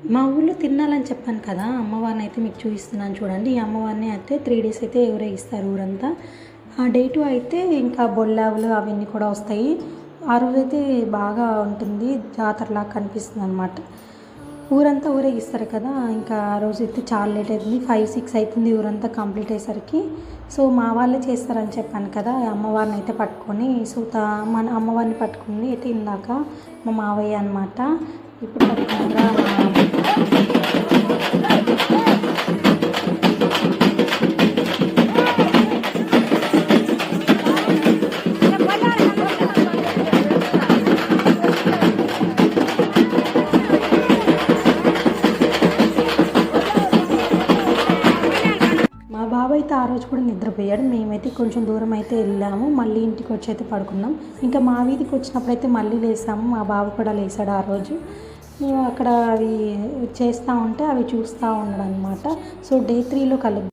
మా ఊళ్ళో తిరణాలని చెప్పాను కదా! అమ్మవారిని అయితే మీకు చూపిస్తున్నాను చూడండి. ఈ అమ్మవారిని అయితే 3 డేస్ అయితే ఊరేగిస్తారు ఊరంతా. డే 2 అయితే ఇంకా బొల్లావులు అవన్నీ కూడా వస్తాయి. ఆ రోజైతే బాగా ఉంటుంది. జాతరలాగా కనిపిస్తుందనమాట. ఊరంతా ఊరేగిస్తారు కదా! ఇంకా ఆ రోజైతే చాలా లేట్ అవుతుంది. 5, 6 అవుతుంది ఊరంతా కంప్లీట్ అయ్యేసరికి. సో, మా వాళ్ళే చేస్తారని చెప్పాను కదా! అమ్మవారిని అయితే పట్టుకొని మన అమ్మవారిని పట్టుకుంది అయితే ఇందాక మా మావయ్య అనమాట. ఇప్పుడు పట్టుకున్నారా మా బాబాయ్ అయితే ఆ రోజు కూడా నిద్రపోయాడు. మేమైతే కొంచెం దూరం అయితే వెళ్ళాము. మళ్ళీ ఇంటికి వచ్చి అయితే పడుకున్నాం. ఇంకా మా వీధికి వచ్చినప్పుడైతే మళ్ళీ లేసాము. మా బాబు కూడా లేసాడు ఆ రోజు. మేము అక్కడ అవి చేస్తూ ఉంటే అవి చూస్తూ ఉన్నాడనమాట. సో, డే 3లో కలుద్దాం.